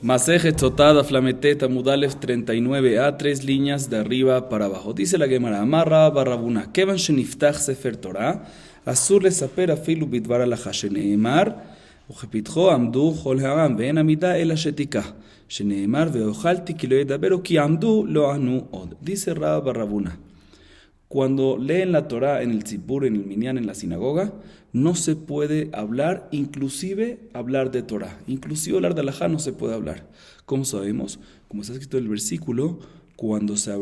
Masejet Sotada Flameteta Mudalef 39a, 3 líneas de arriba para abajo. Dice la Gemara, Amarra Barrabuna, Kevan Sheniftach Sefer Torah, Asur Lesaper Afilu Bidvar Alaha, Sheneemar, Ujepitjo Amdu Jol Haram, Ven Amida El Ashetika, Sheneemar Veojalti Kilo Edabero Ki Amdu Lo Anu Od. Dice Rab Barrabuna, cuando leen la Torah en el tzibur, en el minyan, en la sinagoga, no se puede hablar, inclusive hablar de Torah. Inclusive hablar de Alajá no se puede hablar. ¿Cómo sabemos? Como está escrito en el versículo, cuando se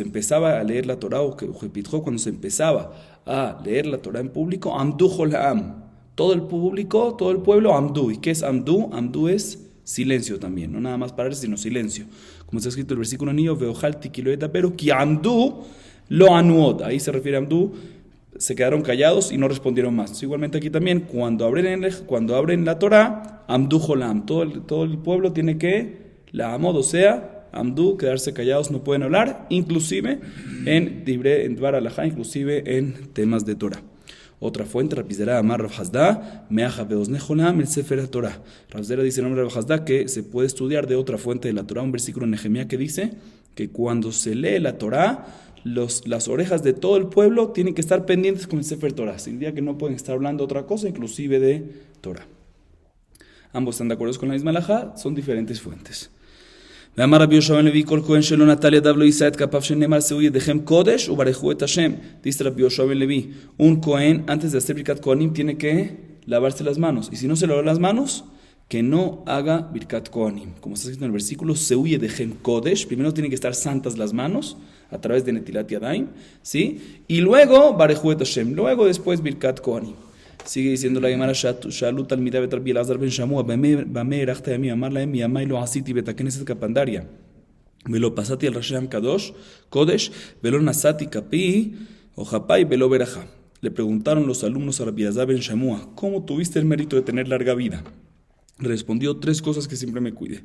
empezaba a leer la Torah, cuando se empezaba a leer la Torah en público, Amdu Jol Ha'am. Todo el público, todo el pueblo, Amdu. ¿Y qué es Amdu? Amdu es silencio también, no nada más pararse, sino silencio. Como está escrito en el versículo anillo, Veojalti Kiloeta, pero Ki Amdu Lo Anuot, ahí se refiere a Amdu, se quedaron callados y no respondieron más. Igualmente aquí también, cuando abren la Torah, Amdu Jolam, todo el pueblo tiene que, la amod, o sea, Amdu, quedarse callados, no pueden hablar, inclusive en Dvar Alajá, inclusive en temas de Torah. Otra fuente, Rapizera Amar Rav Hasda, Meaja Beozne Jolam, el Sefer Torah. Rapizera dice el nombre de Rav Hasda que se puede estudiar de otra fuente de la Torah, un versículo en Nehemías que dice que cuando se lee la Torah, las orejas de todo el pueblo tienen que estar pendientes con el Sefer Torah. Significa que no pueden estar hablando otra cosa, inclusive de Torah. Ambos están de acuerdo con la misma halajá, son diferentes fuentes. Dice Rabbi Yoshua ben Levi, un Cohen antes de hacer Birkat Kohanim tiene que lavarse las manos. Y si no se lava las manos, que no haga Birkat Kohanim. Como está escrito en el versículo, se huye de Hem Kodesh. Primero tienen que estar santas las manos a través de Netilat Yadayim, ¿sí? Y luego Barejuet Hashem, luego después Birkat Kohanim. Sigue diciendo la Gemara, Shalut Talmidei Bet Rabbi Elazar ben Shamua, Bame erachta yami amar lahem yamai lo asiti betakeneset kapandaria, velo pasati al Rasham Kadosh Kodesh, velo nasati kapi o japai velo beraja. Le preguntaron los alumnos a Rabbi Elazar ben Shamua, ¿cómo tuviste el mérito de tener larga vida? Respondió 3 cosas que siempre me cuidé.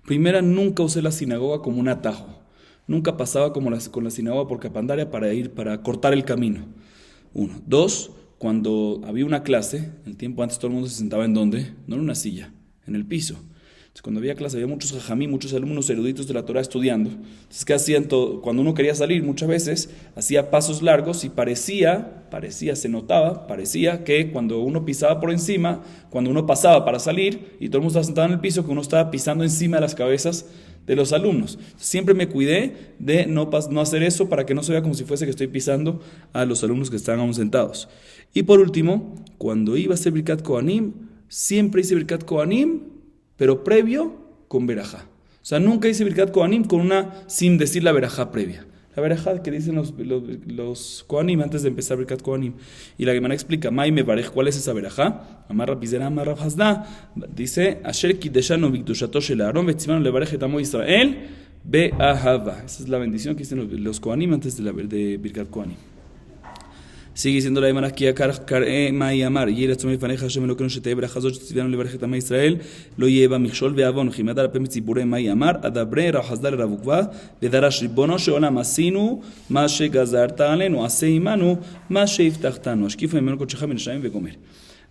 Primera, nunca usé la sinagoga como un atajo. Nunca pasaba con la sinagoga por Capandaria para cortar el camino. 1. 2. Cuando había una clase, el tiempo antes todo el mundo se sentaba ¿en dónde? No en una silla, en el piso. Entonces, cuando había clase había muchos jajamí, muchos alumnos eruditos de la Torah estudiando. Entonces, ¿qué hacían? Cuando uno quería salir, muchas veces hacía pasos largos y parecía que cuando uno pisaba por encima, cuando uno pasaba para salir y todo el mundo estaba sentado en el piso, que uno estaba pisando encima de las cabezas de los alumnos. Siempre me cuidé de no hacer eso para que no se vea como si fuese que estoy pisando a los alumnos que estaban aún sentados. Y por último, cuando iba a hacer Birkat Kohanim, siempre hice Birkat Kohanim, pero previo con verajá. O sea, nunca hice Birkat Kohanim sin decir la verajá previa. La verajá que dicen los Kohanim antes de empezar Birkat Kohanim. Y la Gemara explica, Mai me parej, ¿cuál es esa verajá? Amar Rapizera, Amar Rav Hasda. Dice, Asher kideshanu bikdushato shel Aaron, vetzimanu levarej et amo Israel, be'ahava. Esa es la bendición que dicen los Kohanim antes de Birkat Kohanim. Sigue diciendo la Gemara aquí a Kar'e Mai Amar, Yera Tzomei Faneja Hashem Elokeinu Shetei Berachazot Shetzivanu Levarej et amo Israel, lo lleva Michshol ve'avon, Chimad al Pem Tzibure Mai Amar, Adabre Rav Hasda le Rav Ukva, ודרש ריבונו של עולם עשינו מה שגזרת עלינו, עשה עמנו מה שהבטחתנו, השקיפה ממנו קודשך בנשאים וגומר.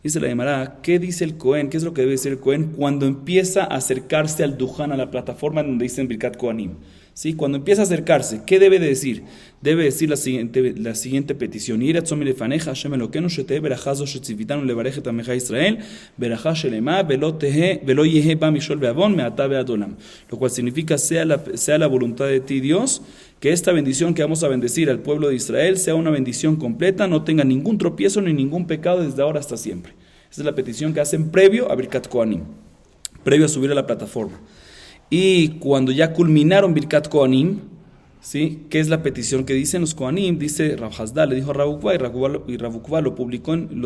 Dice la Gemara, ¿qué dice el Cohen? ¿Qué es lo que debe decir el Cohen cuando empieza a acercarse al Duján, a la plataforma donde dicen Birkat Kohanim? ¿Sí? Cuando empieza a acercarse, ¿qué debe de decir? Debe decir la siguiente petición. Lo cual significa, sea la voluntad de ti, Dios, que esta bendición que vamos a bendecir al pueblo de Israel sea una bendición completa, no tenga ningún tropiezo ni ningún pecado desde ahora hasta siempre. Esa es la petición que hacen previo a Birkat Kohanim, previo a subir a la plataforma. Y cuando ya culminaron Birkat Kohanim, ¿sí? ¿Qué es la petición que dicen los Kohanim? Dice Rav Hasda, le dijo a Rav Ukva, y Rav Ukva lo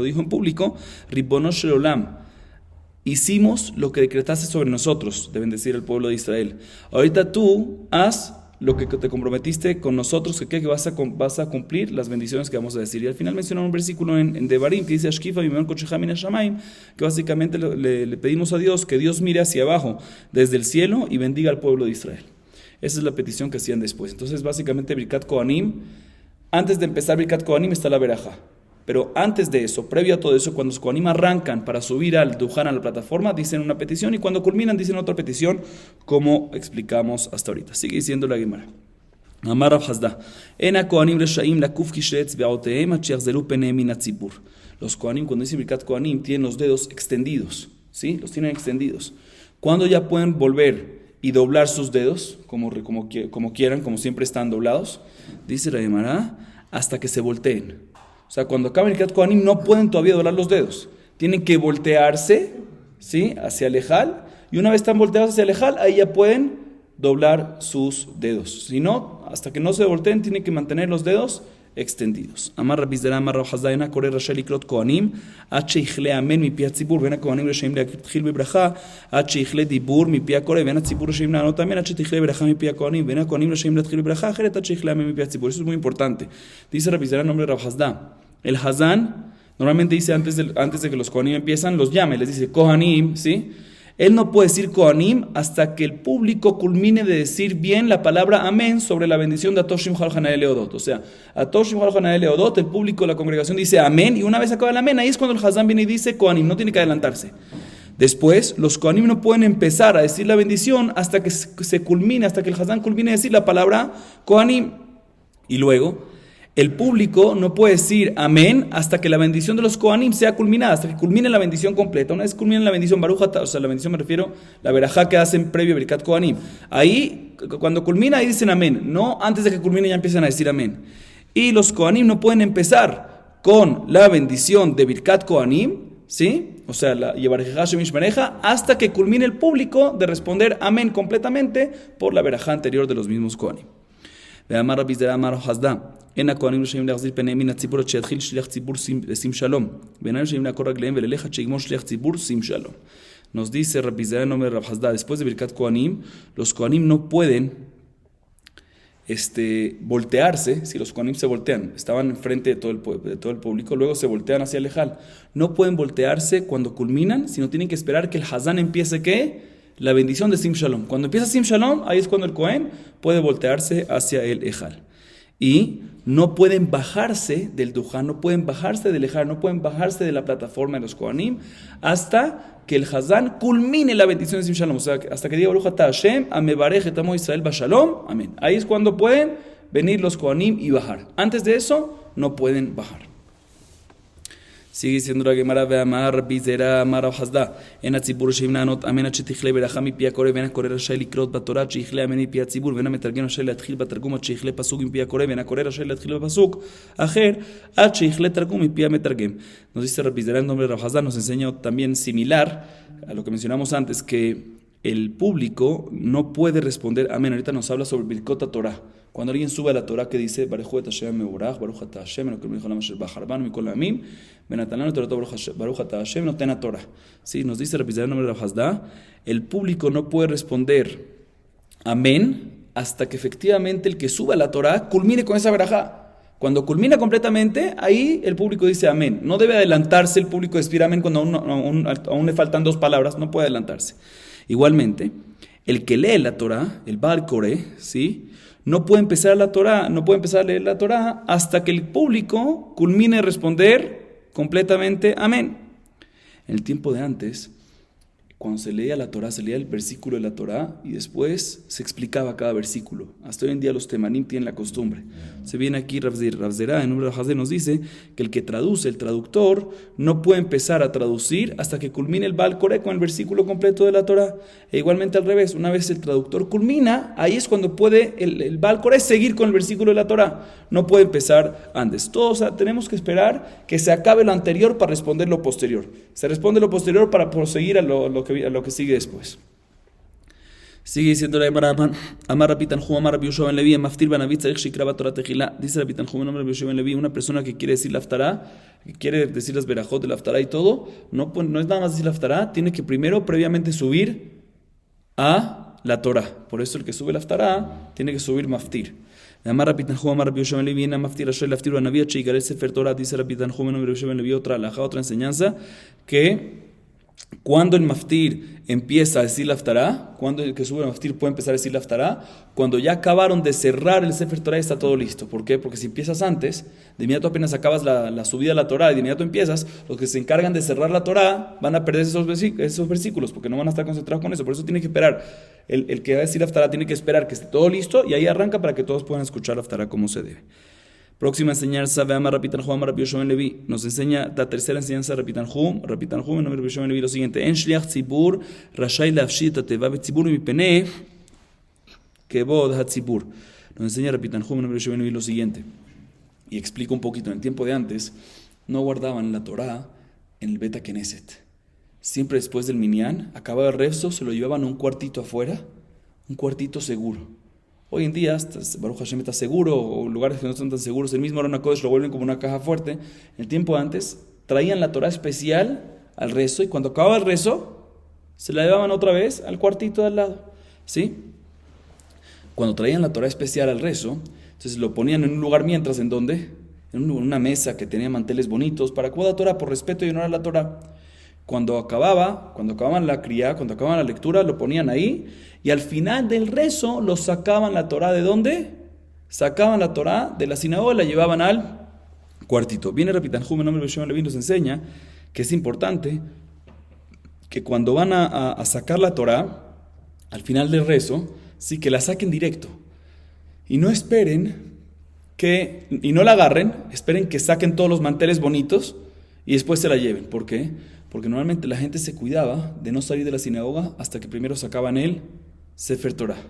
dijo en público, Ribono shel Olam, hicimos lo que decretaste sobre nosotros, de bendecir al pueblo de Israel. Ahorita tú haz lo que te comprometiste con nosotros, que vas a cumplir las bendiciones que vamos a decir. Y al final menciona un versículo en Devarim que dice Ashkifa Bimeon Kochecha Min Hashamayim, que básicamente le pedimos a Dios que Dios mire hacia abajo desde el cielo y bendiga al pueblo de Israel. Esa es la petición que hacían después. Entonces básicamente Birkat Kohanim, antes de empezar Birkat Kohanim está la verajá. Pero antes de eso, previo a todo eso, cuando los Kohanim arrancan para subir al Duján, a la plataforma, dicen una petición y cuando culminan dicen otra petición, como explicamos hasta ahorita. Sigue diciendo la Gemara. Amar Rav Hasda, Ena Kohanim reshaim lakuf kishetz be'aotehem at she'achzeru penehem min hatzibur. Los Kohanim, cuando dicen Birkat Kohanim, tienen los dedos extendidos, ¿sí? Los tienen extendidos. Cuando ya pueden volver y doblar sus dedos, como quieran, como siempre están doblados, dice la Gemara, hasta que se volteen. O sea, cuando acaban Birkat Kohanim no pueden todavía doblar los dedos. Tienen que voltearse, ¿sí? Hacia el ejal, y una vez están volteados hacia el ejal, ahí ya pueden doblar sus dedos. Si no, hasta que no se volteen, tienen que mantener los dedos extendidos. Amar Rabbi Zera, Amar Rav Hasda, Ena Koreh Rasha Likrot Kohanim, Ad Sheichle Amen mi pi hatzibur, Ven HaKohanim Reshaim Le'atchil Bebracha, Ad Sheichle Dibur mi pi HaKoreh, Ven HaTzibur Reshaim Le'anot Amen, Ad Sheichle Bebracha mi pi HaKohanim, Ven HaKohanim Reshaim Le'atchil Bebracha, Acheret Ad Sheichle Amen mi pi hatzibur. Eso es muy importante. Dice Rabbi Zera en nombre de Rav Hasda. El Hazán normalmente dice antes de que los Kohanim empiezan, los llama y les dice Kohanim, ¿sí? Él no puede decir Kohanim hasta que el público culmine de decir bien la palabra amén sobre la bendición de Atoshim Shimcha Hanae Leodot. O sea, Atoshim Shimcha Hanae Leodot, el público, la congregación dice amén, y una vez acaba el amén, ahí es cuando el Hazán viene y dice Kohanim, no tiene que adelantarse. Después, los Kohanim no pueden empezar a decir la bendición hasta que se culmine, hasta que el Hazán culmine de decir la palabra Kohanim. Y luego, el público no puede decir amén hasta que la bendición de los Kohanim sea culminada, hasta que culmine la bendición completa. Una vez culmine la bendición Baruch Atah, o sea, la bendición me refiero la verajá que hacen previo a Birkat Kohanim. Ahí, cuando culmina, ahí dicen amén. No antes de que culmine ya empiezan a decir amén. Y los Kohanim no pueden empezar con la bendición de Birkat Kohanim, ¿sí? O sea, la Yevarejeja Shemish Mareja, hasta que culmine el público de responder amén completamente por la verajá anterior de los mismos Kohanim. ואמר רבי זרע אמר חסדה אין הכהנים רשאים להחזיר פניהם מן הציבור עד שיתחיל שליח ציבור שים שלום ואינם רשאים לעקור רגליהם וללך עד שיגמור שליח ציבור שים שלום. Nos dice Rabbi Zera en nombre de Rav Hasda, después de Birkat Kohanim, los Kohanim no pueden voltearse. Si los Kohanim se voltean, estaban enfrente de todo el público, luego se voltean hacia el ejal, no pueden voltearse cuando culminan, sino tienen que esperar que el Hazán empiece ¿qué? La bendición de Sim Shalom. Cuando empieza Sim Shalom, ahí es cuando el Kohen puede voltearse hacia el Ejal. Y no pueden bajarse del Duján, no pueden bajarse del Ejal, no pueden bajarse de la plataforma de los Kohanim hasta que el Hazán culmine la bendición de Sim Shalom. O sea, hasta que diga Baruch Atah Hashem, Amebarej et Amo Israel Bashalom. Amén. Ahí es cuando pueden venir los Kohanim y bajar. Antes de eso, no pueden bajar. Sigue diciendo la Gemara, ve'amar Rabbi Zera amar Rav Hasda, en hatzibur sheim na'anot amen ad shetichle beracha mi pi hakoreh ve'en hakoreh rashai likrot batorah ad sheyichle amen mi pi hatzibur ve'en hametargem rashai להתחיל בתרגום ad sheyichle pasuk mi pi hakoreh ve'en hakoreh rashai להתחיל בפסוק אחר ad sheyichle targum mi pi hametargem. Nos dice Rabbi Zera en nombre de Rav Hasda, nos enseña también similar a lo que mencionamos antes, que el público no puede responder amén. Ahorita nos habla sobre Birkot Torah. Cuando alguien sube a la Torah que dice Baruch Hashem mevorach, Baruch Atah Hashem, Elokeinu melech haolam asher bacharban mikol ha'amim, venatan lanu torato Baruch Atah Hashem noten haTorah. Sí, nos dice Rabbi Zera en nombre de Rav Hasda, el público no puede responder amén hasta que efectivamente el que sube a la Torah culmine con esa verajá. Cuando culmina completamente, ahí el público dice amén. No debe adelantarse el público de decir amén cuando aún le faltan dos palabras, no puede adelantarse. Igualmente, el que lee la Torah, el Baal Koreh, ¿sí? No puede empezar a leer la Torah hasta que el público culmine de responder completamente amén. En el tiempo de antes, cuando se leía la Torah, se leía el versículo de la Torah y después se explicaba cada versículo. Hasta hoy en día los temanim tienen la costumbre. Se viene aquí Rav Zera, en nombre de Hazé, nos dice que el que traduce, el traductor, no puede empezar a traducir hasta que culmine el Baal Koreh con el versículo completo de la Torah. E igualmente al revés, una vez el traductor culmina, ahí es cuando puede el Baal Koreh seguir con el versículo de la Torah. No puede empezar antes. Todos tenemos que esperar que se acabe lo anterior para responder lo posterior. Se responde lo posterior para proseguir a lo que sigue después. Sigue diciendo la Gemara, Amar Rabbi Tanhum, Amar Rabbi Yoshua ben Levi, Maftir ben Avi tzarich shikra b'Torah tehila. Dice Rabbi Tanhum en nombre de Rabbi Yoshua ben Levi, una persona que quiere decir la haftará, que quiere decir las verajot de la haftará y todo, no es nada más decir la haftará, tiene que primero previamente subir a la Torah. Por eso el que sube la haftará tiene que subir Maftir. Amar Rabbi Tanhum, Amar Rabbi Yoshua ben Levi, Maftir Rashay Laftir ben Avi, Sheigarel Sefer Torah. Dice Rabbi Tanhum en nombre de Rabbi Yoshua ben Levi, otra enseñanza, que Cuando el maftir empieza a decir la haftará, cuando el que sube el maftir puede empezar a decir la haftará, cuando ya acabaron de cerrar el Sefer Torah y está todo listo. ¿Por qué? Porque si empiezas antes, de inmediato apenas acabas la subida a la Torah y de inmediato empiezas, los que se encargan de cerrar la Torah van a perder esos versículos porque no van a estar concentrados con eso. Por eso tiene que esperar, el que va a decir la haftará tiene que esperar que esté todo listo y ahí arranca para que todos puedan escuchar la haftará como se debe. Próxima enseñanza, veamos Rapitanjú, Amar Rabbi Yoshua ben Levi. Nos enseña la tercera enseñanza de Rapitanjú, en nombre de Rabbi Yoshua ben Levi, lo siguiente: En shliach tzibur, rashai lafshit ateva betzibur mipene kevod hatzibur. Nos enseña Rapitanjú, en nombre de Rabbi Yoshua ben Levi, lo siguiente. Y explico un poquito. En el tiempo de antes, no guardaban la Torah en el Beta Knesset. Siempre después del minyan, acababa el rezo, se lo llevaban a un cuartito afuera, un cuartito seguro. Hoy en día, Baruch Hashem está seguro, o lugares que no están tan seguros, el mismo Aron HaKodesh lo vuelven como una caja fuerte. En el tiempo de antes, traían la Torah especial al rezo, y cuando acababa el rezo, se la llevaban otra vez al cuartito de al lado. ¿Sí? Cuando traían la Torah especial al rezo, entonces lo ponían en un lugar mientras, ¿en dónde? En una mesa que tenía manteles bonitos, para cuidar la Torah, por respeto y honor a la Torah. Cuando acababan la criá, cuando acababan la lectura, lo ponían ahí, y al final del rezo, lo sacaban la Torah, ¿de dónde? Sacaban la Torah de la sinagoga y la llevaban al cuartito. Viene Rapitanjú, en nombre de Yoshua ben Levi, nos enseña que es importante que cuando van a sacar la Torah, al final del rezo, sí, que la saquen directo. Y no esperen y no la agarren, esperen que saquen todos los manteles bonitos y después se la lleven. ¿Por qué? Porque normalmente la gente se cuidaba de no salir de la sinagoga hasta que primero sacaban el Sefer Torah,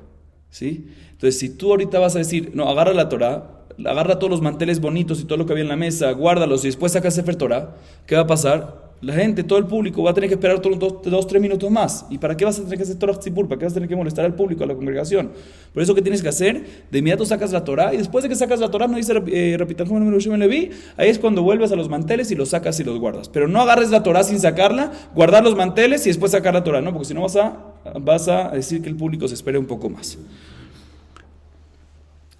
¿sí? Entonces, si tú ahorita vas a decir, no, agarra la Torah, agarra todos los manteles bonitos y todo lo que había en la mesa, guárdalos y después saca Sefer Torah, ¿qué va a pasar? La gente, todo el público va a tener que esperar dos, 3 minutos más. ¿Y para qué vas a tener que hacer Torah Tzibur? ¿Para qué vas a tener que molestar al público, a la congregación? Por eso, ¿qué tienes que hacer? De inmediato sacas la Torah, y después de que sacas la Torah, no dice Rapitanjú en nombre de Yoshua ben Levi, ahí es cuando vuelves a los manteles y los sacas y los guardas. Pero no agarres la Torah sin sacarla, guardar los manteles y después sacar la Torah, ¿no? Porque si no vas a decir que el público se espere un poco más.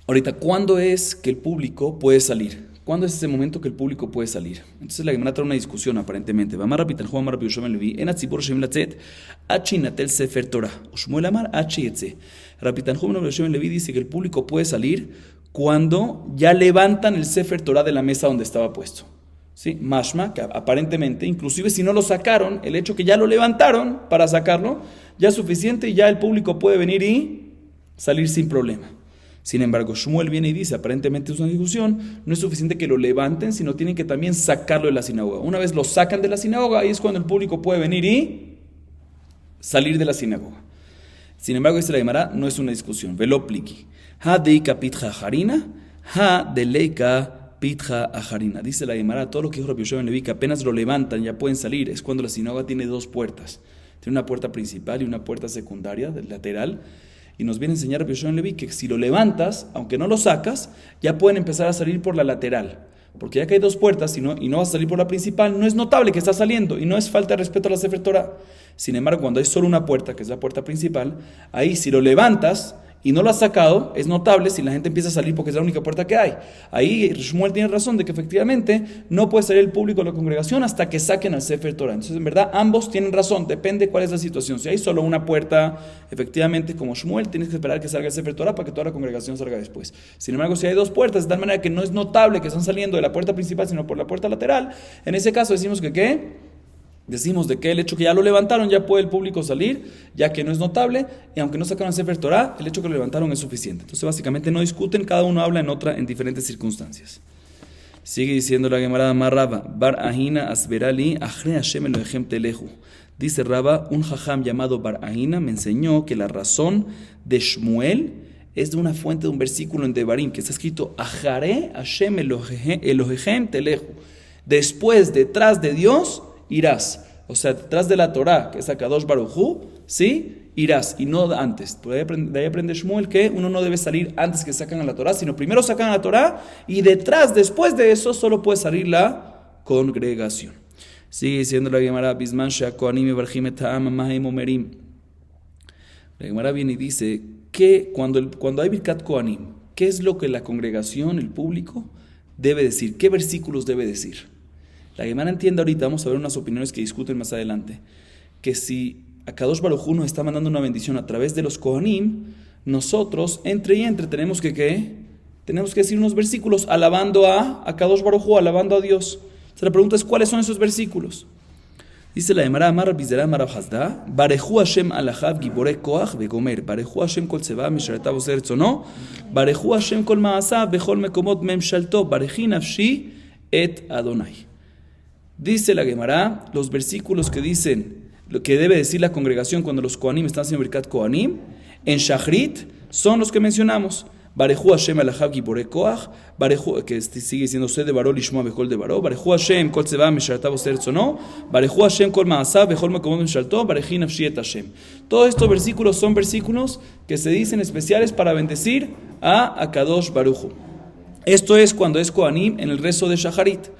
Ahorita, ¿cuándo es que el público puede salir? ¿Cuándo es ese momento que el público puede salir? Entonces la Gemara trae una discusión aparentemente. Amar Rapitanjú, Amar Rabbi Yoshua ben Levi, en atzibur shem latzet, achi natel sefer Torah. Ushmuel amar achi yetze. Rapitanjú, Amar Rabbi Yoshua ben Levi dice que el público puede salir cuando ya levantan el sefer Torah de la mesa donde estaba puesto. ¿Sí? Mashma, que aparentemente, inclusive si no lo sacaron, el hecho que ya lo levantaron para sacarlo, ya es suficiente y ya el público puede venir y salir sin problema. Sin embargo, Shmuel viene y dice, aparentemente es una discusión, no es suficiente que lo levanten, sino tienen que también sacarlo de la sinagoga. Una vez lo sacan de la sinagoga, ahí es cuando el público puede venir y salir de la sinagoga. Sin embargo, dice la Gemara, no es una discusión. Velo pliki. Ha deika pitja harina, ha deleika pitja ajarina. Dice la Gemara, todo lo que dijo Rabbi Yoshua ben Levi, que apenas lo levantan, ya pueden salir, es cuando la sinagoga tiene 2 puertas. Tiene una puerta principal y una puerta secundaria, lateral. Y nos viene a enseñar Rabbi Yoshua ben Levi que si lo levantas, aunque no lo sacas, ya pueden empezar a salir por la lateral. Porque ya que hay 2 puertas y no vas a salir por la principal, no es notable que está saliendo y no es falta de respeto a la Sefer Torah. Sin embargo, cuando hay solo una puerta, que es la puerta principal, ahí si lo levantas y no lo has sacado, es notable si la gente empieza a salir porque es la única puerta que hay. Ahí Shmuel tiene razón de que efectivamente no puede salir el público de la congregación hasta que saquen al Sefer Torah. Entonces, en verdad, ambos tienen razón, depende cuál es la situación. Si hay solo una puerta, efectivamente, como Shmuel, tienes que esperar que salga el Sefer Torah para que toda la congregación salga después. Sin embargo, si hay 2 puertas, de tal manera que no es notable que están saliendo de la puerta principal, sino por la puerta lateral, en ese caso decimos que ¿qué? Decimos de que el hecho que ya lo levantaron, ya puede el público salir, ya que no es notable, y aunque no sacaron el Sefer Torah, el hecho que lo levantaron es suficiente. Entonces, básicamente no discuten, cada uno habla en diferentes circunstancias. Sigue diciendo la Gemara Marraba, Bar Ahina Asberali, Achre Hashem Elohim Telehu. Dice Raba, un jajam llamado Bar Ahina me enseñó que la razón de Shmuel es de una fuente de un versículo en Devarim, que está escrito, Achare Hashem Elohim Telehu. Después, detrás de Dios, irás, o sea, detrás de la Torah, que es Akadosh Baruj Hu, ¿sí? Irás, y no antes. De ahí aprende Shmuel que uno no debe salir antes que sacan a la Torah, sino primero sacan a la Torah, y después de eso, solo puede salir la congregación. Sigue diciendo la Gemara, Bisman Sheakoanim Evarjim et Ha'am Mahem Omerim. La Gemara viene y dice que cuando hay Birkat Kohanim, ¿qué es lo que la congregación, el público, debe decir? ¿Qué versículos debe decir? La Gemara entiende ahorita, vamos a ver unas opiniones que discuten más adelante, que si Akadosh Baruj Hu nos está mandando una bendición a través de los Kohanim, nosotros entre y entre tenemos que decir unos versículos alabando a Akadosh Baruj Hu, alabando a Dios. Entonces la pregunta es, ¿cuáles son esos versículos? Dice la Gemara, Amar Bizera Amar Hasda, Barehu Hashem alachav gibore koach vegomer, Barehu Hashem kol tzeva misharetav oser etzono, Barehu Hashem kol maasav bechol mekomot memshalto, Bareji nafshi et Adonai. Dice la Gemara, los versículos que dicen lo que debe decir la congregación cuando los Kohanim están haciendo Birkat Kohanim, en Shachrit son los que mencionamos. Barehu Hashem alachav gibore koach, Barehu, que sigue diciendo sed de Baró lishmoa bechol de Baró, Barehu Hashem kol tzeva misharetav oser etzono, Barehu Hashem kol maasav bechol mekomot memshalto, Bareji nafshi et Hashem. Todos estos versículos son versículos que se dicen especiales para bendecir a Akadosh Baruj Hu. Esto es cuando es Kohanim en el rezo de Shacharit.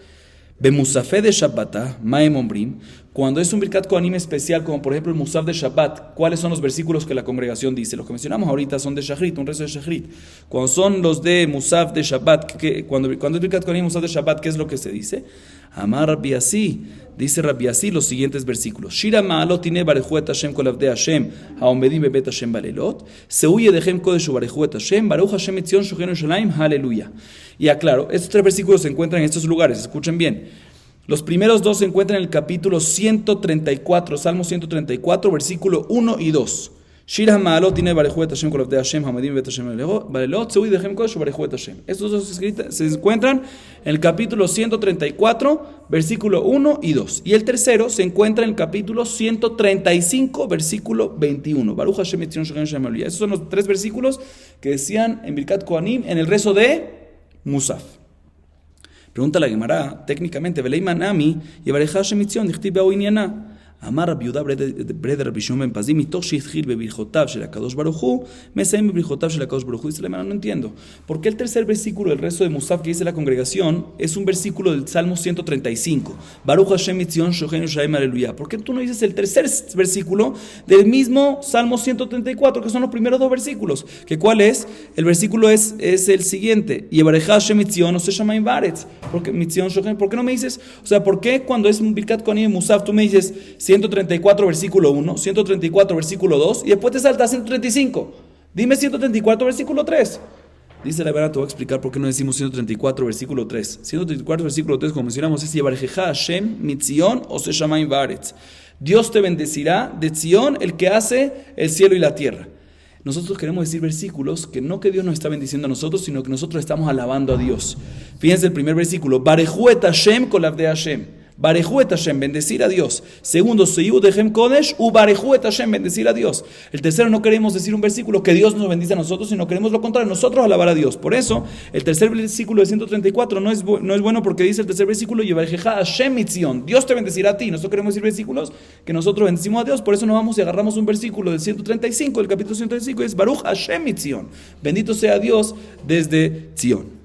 Bemusafé de Shabbatá, Maem Ombrim, cuando es un Birkat Kohanim especial, como por ejemplo el Musaf de Shabbat, ¿cuáles son los versículos que la congregación dice? Los que mencionamos ahorita son de Shachrit, un rezo de Shachrit. Cuando son los de Musaf de Shabbat, cuando es Birkat Kohanim Musaf de Shabbat, ¿qué es lo que se dice? Amar Rabbi Asi, dice Rabbi Asi los siguientes versículos. Shira ma'alot tine barechu et Hashem kol avdei Hashem, haomedim bebet Hashem balelot, seuye dechem kodesh barechu et Hashem, baruch Hashem etzion shochenu Yerushalayim, aleluya. Y aclaro, estos tres versículos se encuentran en estos lugares, escuchen bien. Los primeros dos se encuentran en el capítulo 134, Salmo 134, versículo 1 y 2. Shira ma'alot tine barechu et Hashem kol avdei Hashem, haomedim bebet Hashem balelot, seuye dechem kodesh barechu et Hashem. Estos dos se encuentran en el capítulo 134, versículo 1 y 2. Y el tercero se encuentra en el capítulo 135, versículo 21. Baruch Hashem etzion shochenu Yerushalayim. Esos son los tres versículos que decían en Birkat Kohanim en el rezo de Musaf. Pregunta la Gemara, técnicamente, Velei manami yevarecha Hashem etzion dichtiv be'au inyana. Amar Rabbi Yehuda bred Rabbi Shimon ben Pazi mitoch sheitchil bebirchotav shel HaKadosh Baruch Hu mesayim bebirchotav shel HaKadosh Baruch Hu. Dice la Gemara, no entiendo. ¿Por qué el tercer versículo del rezo de Musaf que dice la congregación es un versículo del Salmo 135? Baruch Hashem etzion shochenu Yerushalayim, aleluya. ¿Por qué tú no dices el tercer versículo del mismo Salmo 134, que son los primeros dos versículos? ¿Que cuál es? El versículo es el siguiente. Yevarecha Hashem etzion ose shamayim vaaretz. ¿Por qué no me dices? O sea, ¿por qué cuando es un Birkat Kohanim Musaf tú me dices 134 versículo 1, 134 versículo 2 y después te saltas a 135? Dime 134 versículo 3. Dice la verdad, te voy a explicar por qué no decimos 134 versículo 3. 134 versículo 3, como mencionamos, es Yevarejeja Hashem mitzion ose shamayim vaaretz. Dios te bendecirá de Zion, el que hace el cielo y la tierra. Nosotros queremos decir versículos que no que Dios nos está bendiciendo a nosotros, sino que nosotros estamos alabando a Dios. Fíjense el primer versículo, Barehu et Hashem kol avdei Hashem. Barehu et Hashem, bendecir a Dios. Segundo, Seyu dechem kodesh, u Barehu et Hashem, bendecir a Dios. El tercero, no queremos decir un versículo que Dios nos bendice a nosotros, sino queremos lo contrario, nosotros alabar a Dios. Por eso, el tercer versículo de 134 no es bueno porque dice el tercer versículo, Yevarejeja Hashem mitzion, Dios te bendecirá a ti. Nosotros queremos decir versículos que nosotros bendecimos a Dios, por eso nos vamos y agarramos un versículo del 135, del capítulo 135, es Baruch Hashem mitzion, bendito sea Dios desde Zion.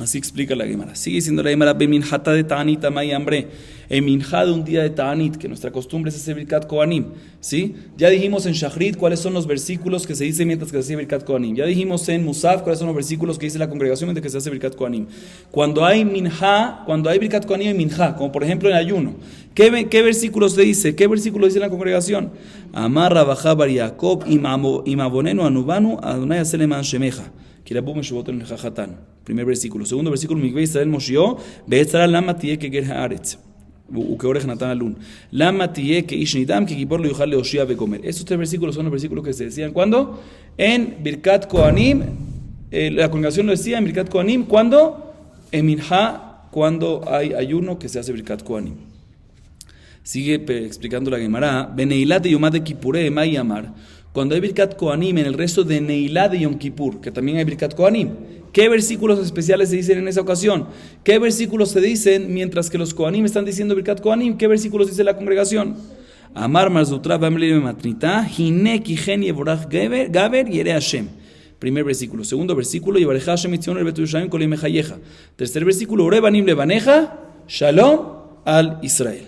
Así explica la Gemara. Sigue diciendo la Gemara, Beminjata de Ta'anit amay hambre. En Minjá de un día de Ta'anit, que nuestra costumbre es hacer Birkat Kohanim. ¿Sí? Ya dijimos en Shachrit cuáles son los versículos que se dicen mientras que se hace Birkat Kohanim. Ya dijimos en Musaf cuáles son los versículos que dice la congregación mientras que se hace Birkat Kohanim. Cuando hay Minjá, cuando hay Birkat Kohanim en Minjá, como por ejemplo en ayuno, ¿qué versículos se dice? ¿Qué versículo dice la congregación? Amar Rabajá bar Yaakov imabonenu anubanu Adonai aseleman shemeja. Primer versículo. Segundo versículo, Mikvei Israel Moshió, Beetzara lama tiye que ger haaretz. Ukeorej Natan alun. Lama tiye que ish nidam que kipor lo yuchal leoshia begomer. Estos tres versículos son los versículos que se decían ¿cuándo? En Birkat Kohanim. La congregación lo decía en Birkat Kohanim. ¿Cuándo? En Minjá, cuando hay ayuno que se hace Birkat Kohanim. Sigue explicando la Gemara. Beneilat de Yomad de Kipure Mai Amar. Cuando hay Birkat Kohanim en el resto de Neilá de Yom Kippur, que también hay Birkat Kohanim, ¿qué versículos especiales se dicen en esa ocasión? ¿Qué versículos se dicen mientras que los Kohanim están diciendo Birkat Kohanim? ¿Qué versículos dice la congregación? Amar Marzutra Bamle Matnita, Hine Kijen Yevorach Gaber Yere Hashem. Primer versículo. Segundo versículo, Yevareja Hashem Mitzion el Betu Yerushalayim Kol Yemechayeja. Tercer versículo, Urebanim Levaneja, Shalom al Israel.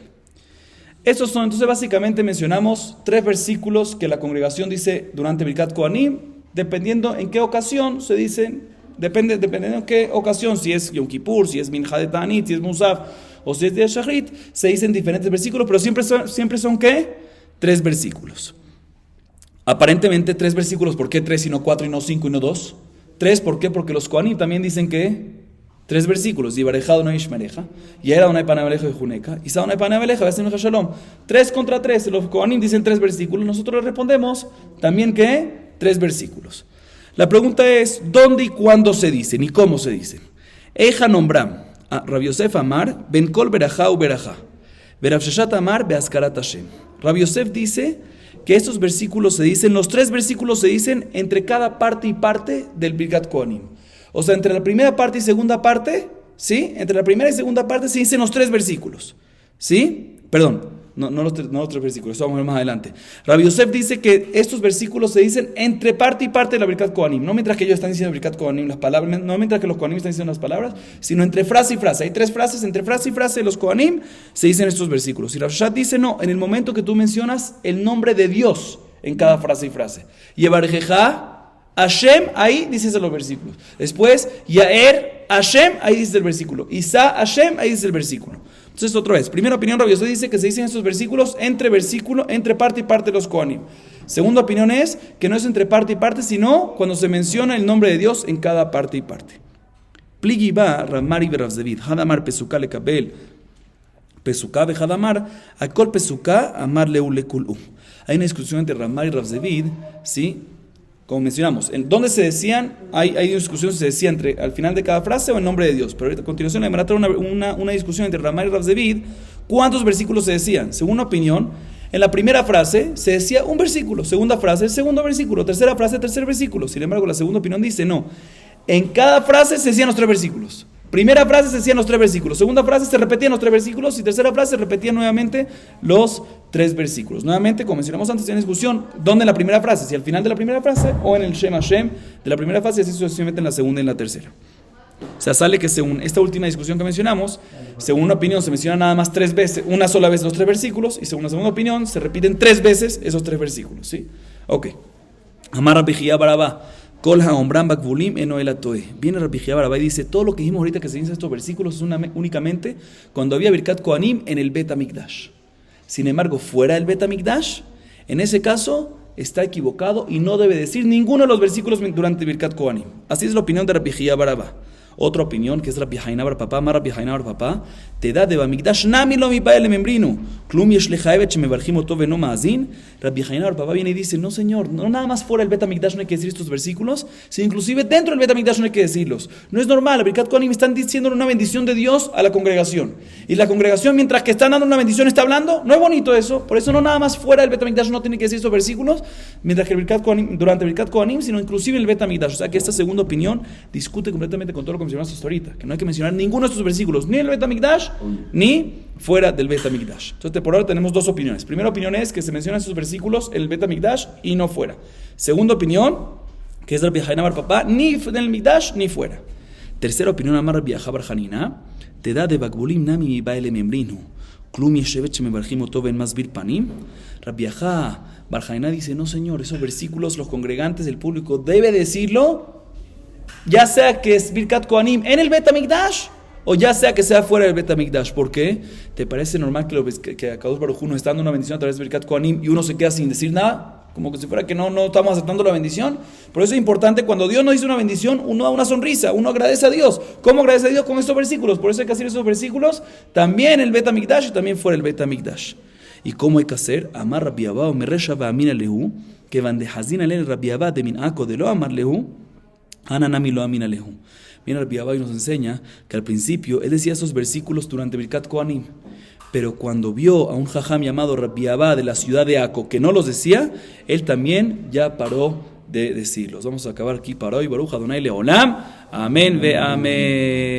Estos son, entonces básicamente mencionamos tres versículos que la congregación dice durante Birkat Kohanim, dependiendo en qué ocasión se dicen, dependiendo en qué ocasión, si es Yom Kippur, si es Minjá de Ta'anit, si es Musaf o si es de Shachrit, se dicen diferentes versículos, pero siempre son ¿qué? 3 versículos. Aparentemente 3 versículos. ¿Por qué 3 y no 4 y no 5 y no 2? 3, ¿por qué? Porque los Kohanim también dicen que 3 versículos. Yivarejado no ishmereja. Y era una panabeleja de Juneca. Y sa una panabeleja de Shalom. 3 contra 3. Los Kohanim dicen 3 versículos. Nosotros le respondemos también que 3 versículos. La pregunta es, ¿dónde y cuándo se dicen? ¿Y cómo se dicen? Eja nombram. Rabbi Yosef Amar, Ben Kol Berajá u Berajá. Berav Sheshat Amar, Beaskarat Hashem. Rabbi Yosef dice que estos versículos se dicen, los 3 versículos se dicen entre cada parte y parte del Birkat Kohanim. O sea, entre la primera parte y segunda parte, ¿sí? Entre la primera y segunda parte se dicen los 3 versículos, ¿sí? Perdón, no los 3 versículos, eso vamos a ver más adelante. Rabbi Yosef dice que estos versículos se dicen entre parte y parte de la Birkat Kohanim, no mientras que ellos están diciendo Birkat Kohanim las palabras, no mientras que los Kohanim están diciendo las palabras, sino entre frase y frase. Hay 3 frases, entre frase y frase de los Kohanim se dicen estos versículos. Y Rav Shach dice, no, en el momento que tú mencionas el nombre de Dios en cada frase y frase. Yevarjeja Hashem, ahí dices los versículos. Después, Yaer Hashem, ahí dice el versículo. Isa Hashem, ahí dice el versículo. Entonces, otra vez, primera opinión, Rabbi Yosef dice que se dicen estos versículos entre parte y parte de los Kohanim. Segunda opinión es que no es entre parte y parte, sino cuando se menciona el nombre de Dios en cada parte y parte. Pligi ba Ramari Berav Zevid, Hadamar Pesuká lekabel, Pesuká ve Hadamar, Akol Pesuká Amar leu lekulu. Hay una discusión entre Ramar y Rav Zevid, ¿sí? Como mencionamos, en donde se decían, hay discusiones, se decía al final de cada frase o en nombre de Dios. Pero a continuación le traer una discusión entre Ramar y Rav Zevid. ¿Cuántos versículos se decían? Según una opinión, en la primera frase se decía un versículo, segunda frase, segundo versículo, tercera frase, tercer versículo. Sin embargo, la segunda opinión dice, no, en cada frase se decían los 3 versículos. Primera frase se decían los 3 versículos, segunda frase se repetían los 3 versículos y tercera frase se repetían nuevamente los 3 versículos. Nuevamente, como mencionamos antes, hay una discusión, ¿dónde en la primera frase? Si al final de la primera frase o en el Shem Hashem de la primera frase y así sucesivamente en la segunda y en la tercera. O sea, sale que según esta última discusión que mencionamos, según una opinión se menciona nada más 3 veces, una sola vez los 3 versículos y según la segunda opinión se repiten 3 veces esos 3 versículos, ¿sí? Ok. Amar Rabbi Jia Barabá. Kol haombram bakvulim eno el atoe. Viene Rabbi Jia Barabá y dice, todo lo que dijimos ahorita que se dice estos versículos es únicamente cuando había Birkat Kohanim en el Bet HaMikdash. Sin embargo, fuera del Bet HaMikdash, en ese caso está equivocado y no debe decir ninguno de los versículos durante Birkat Kohanim. Así es la opinión de Rabbi Jia Barabá. Otra opinión, que es Rabbi Haina Bar Papá, más Rabbi Haina Bar Papá, te da de Bamikdash nami lo mi paele membrino, klum yesh lechaevet shemevarchim oto veno maazin. Rabbi Haina Bar Papá viene y dice, no señor, no nada más fuera del Bet HaMikdash no hay que decir estos versículos, sino inclusive dentro del Bet HaMikdash no hay que decirlos. No es normal, la Birkat Kohanim están diciendo una bendición de Dios a la congregación. Y la congregación, mientras que están dando una bendición, está hablando. No es bonito eso, por eso no nada más fuera del Bet HaMikdash no tiene que decir estos versículos, mientras que durante el Birkat Kohanim, sino inclusive en el Bet HaMikdash. O sea que esta segunda opinión discute completamente con todo lo que mencionamos hasta ahorita, que no hay que mencionar ninguno de estos versículos, ni en el Bet HaMikdash, ni fuera del Bet HaMikdash. Entonces, por ahora tenemos 2 opiniones. Primera opinión es que se mencionan estos versículos en el Bet HaMikdash y no fuera. Segunda opinión, que es Rabbi Haina Bar Papá, ni en el Mikdash ni fuera. Tercera opinión, Amar Rabbi Acha Bar Hanina, te da de Bakbulim Nami mi Baele Membrino, Klum Yeshevet Shemevarchim Oto Ben Masbir Panim. Rabbi Acha Bar Hanina dice, no señor, esos versículos los congregantes, el público debe decirlo, ya sea que es Birkat Kohanim en el Bet HaMikdash o ya sea que sea fuera del Bet HaMikdash. ¿Por qué? ¿Te parece normal que Akadosh Baruj Hu nos está dando una bendición a través de Birkat Kohanim y uno se queda sin decir nada? Como que si fuera que no estamos aceptando la bendición. Por eso es importante, cuando Dios nos dice una bendición, uno da una sonrisa, uno agradece a Dios. ¿Cómo agradece a Dios? Con estos versículos. Por eso hay que hacer esos versículos también en el Bet HaMikdash y también fuera del Bet HaMikdash. ¿Y cómo hay que hacer? Amar Rabbi Abba o Meresha Ba'amina Lehu, que van de Hazin Alel Rabbi Abba de Minako de lo Amar Lehu, Ananami lo Amina Lehu. Viene Rabbi Abba y nos enseña que al principio él decía esos versículos durante Birkat Kohanim, pero cuando vio a un jajam llamado Rabbi Abba de la ciudad de Aco que no los decía, él también ya paró de decirlos. Vamos a acabar aquí para hoy. Baruch Adonai Leolam. Amén ve amén.